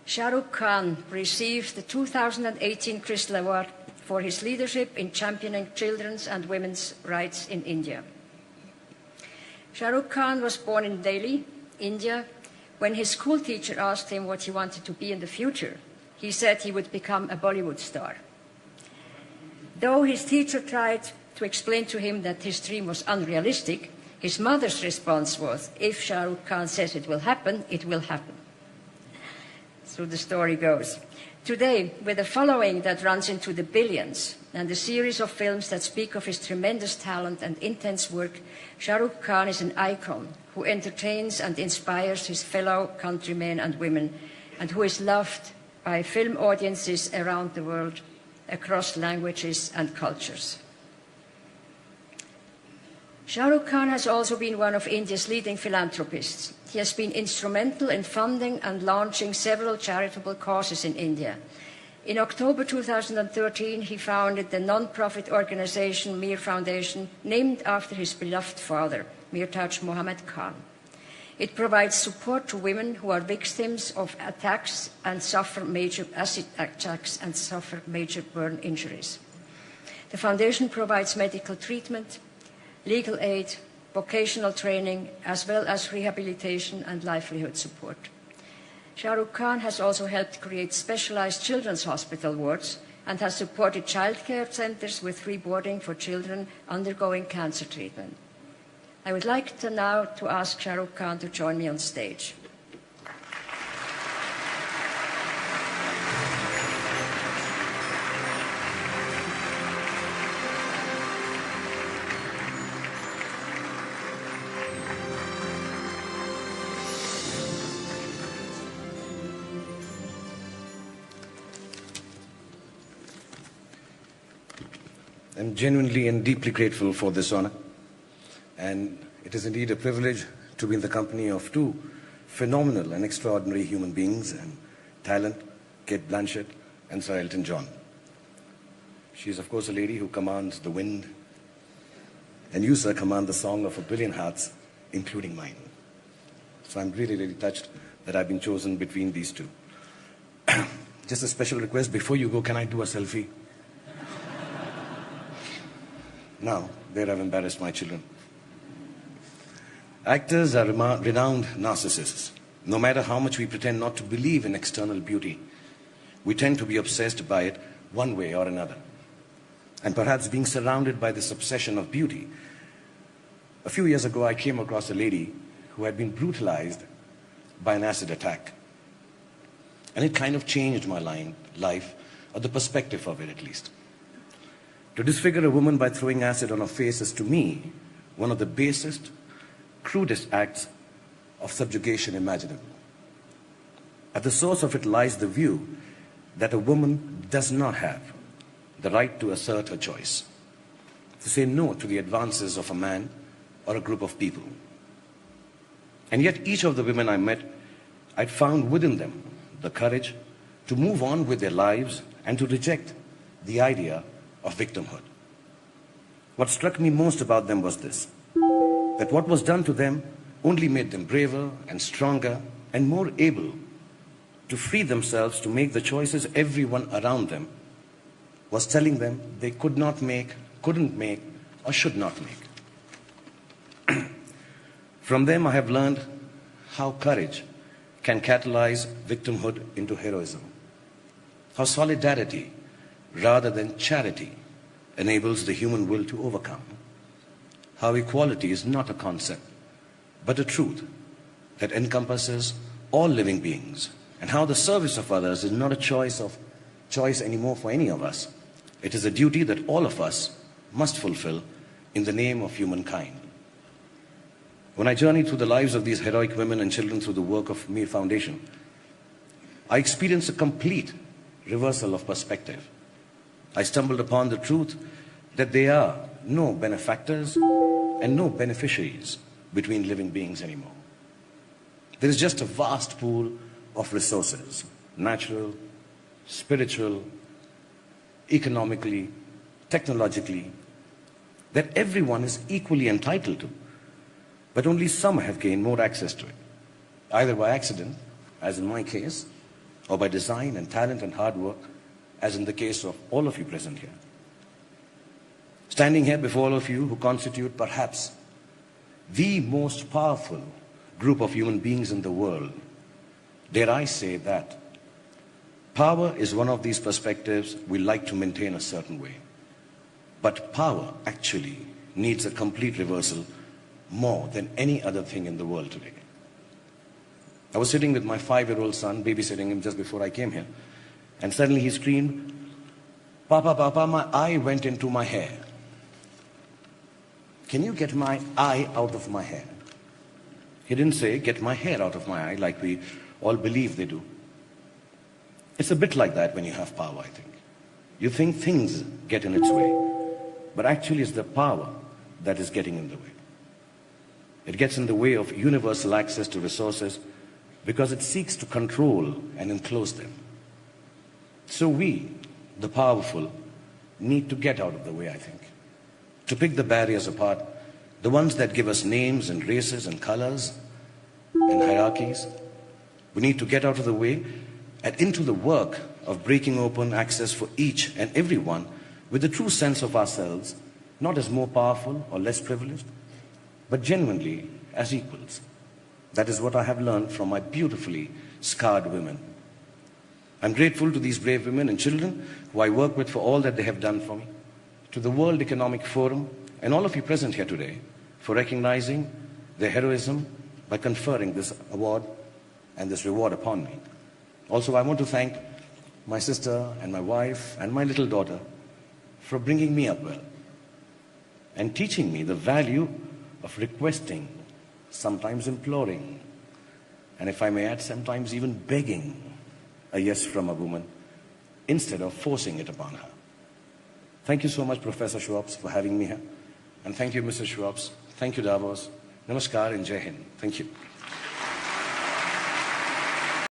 Shah Rukh Khan received the 2018 Crystal Award for his leadership in championing children's and women's rights in India. Shah Rukh Khan was born in Delhi, India. When his school teacher asked him what he wanted to be in the future, he said he would become a Bollywood star. Though his teacher tried to explain to him that his dream was unrealistic, his mother's response was, if Shah Rukh Khan says it will happen, it will happen. So the story goes. Today, with a following that runs into the billions and a series of films that speak of his tremendous talent and intense work, Shah Rukh Khan is an icon who entertains and inspires his fellow countrymen and women, and who is loved by film audiences around the world, across languages and cultures. Shah Rukh Khan has also been one of India's leading philanthropists. He has been instrumental in funding and launching several charitable causes in India. In October 2013, he founded the non-profit organization Mir Foundation, named after his beloved father, Mirtaj Muhammad Khan. It provides support to women who are victims of attacks and suffer major acid attacks and suffer major burn injuries. The foundation provides medical treatment, legal aid, vocational training, as well as rehabilitation and livelihood support. Shah Rukh Khan has also helped create specialized children's hospital wards and has supported childcare centers with free boarding for children undergoing cancer treatment. I would like now to ask Shah Rukh Khan to join me on stage. I'm genuinely and deeply grateful for this honor, and it is indeed a privilege to be in the company of two phenomenal and extraordinary human beings and talent, Kate Blanchett and Sir Elton John. She is, of course, a lady who commands the wind, and you, sir, command the song of a billion hearts, including mine. So I'm really, really touched that I've been chosen between these two. Just a special request, before you go, can I do a selfie? Now, there I've embarrassed my children. Actors are renowned narcissists. No matter how much we pretend not to believe in external beauty, we tend to be obsessed by it one way or another. And perhaps being surrounded by this obsession of beauty, a few years ago I came across a lady who had been brutalized by an acid attack. And it kind of changed my life, or the perspective of it at least. To disfigure a woman by throwing acid on her face is, to me, one of the basest, crudest acts of subjugation imaginable. At the source of it lies the view that a woman does not have the right to assert her choice, to say no to the advances of a man or a group of people. And yet each of the women I met, I'd found within them the courage to move on with their lives and to reject the idea of victimhood. What struck me most about them was this, that what was done to them only made them braver and stronger and more able to free themselves to make the choices everyone around them was telling them they could not make, couldn't make, or should not make. From them I have learned how courage can catalyze victimhood into heroism, how solidarity rather than charity enables the human will to overcome, how equality is not a concept, but a truth that encompasses all living beings, and how the service of others is not a choice anymore for any of us. It is a duty that all of us must fulfill in the name of humankind. When I journeyed through the lives of these heroic women and children through the work of Mir Foundation, I experienced a complete reversal of perspective. I stumbled upon the truth that there are no benefactors and no beneficiaries between living beings anymore. There is just a vast pool of resources, natural, spiritual, economically, technologically, that everyone is equally entitled to, but only some have gained more access to it, either by accident, as in my case, or by design and talent and hard work, as in the case of all of you present here. Standing here before all of you who constitute perhaps the most powerful group of human beings in the world, dare I say that power is one of these perspectives we like to maintain a certain way. But power actually needs a complete reversal more than any other thing in the world today. I was sitting with my 5-year-old son, babysitting him just before I came here, and suddenly he screamed, "Papa, Papa, my eye went into my hair. Can you get my eye out of my hair?" He didn't say, "Get my hair out of my eye," like we all believe they do. It's a bit like that when you have power, I think. You think things get in its way, but actually it's the power that is getting in the way. It gets in the way of universal access to resources because it seeks to control and enclose them. So we, the powerful, need to get out of the way, I think. To pick the barriers apart, the ones that give us names and races and colors and hierarchies. We need to get out of the way and into the work of breaking open access for each and everyone with a true sense of ourselves, not as more powerful or less privileged, but genuinely as equals. That is what I have learned from my beautifully scarred women. I'm grateful to these brave women and children who I work with for all that they have done for me, to the World Economic Forum and all of you present here today for recognizing their heroism by conferring this award and this reward upon me. Also, I want to thank my sister and my wife and my little daughter for bringing me up well and teaching me the value of requesting, sometimes imploring, and if I may add, sometimes even begging a yes from a woman instead of forcing it upon her. Thank you so much, Professor Schwabs, for having me here. And thank you, Mr. Schwabs. Thank you, Davos. Namaskar and Jai Hind. Thank you.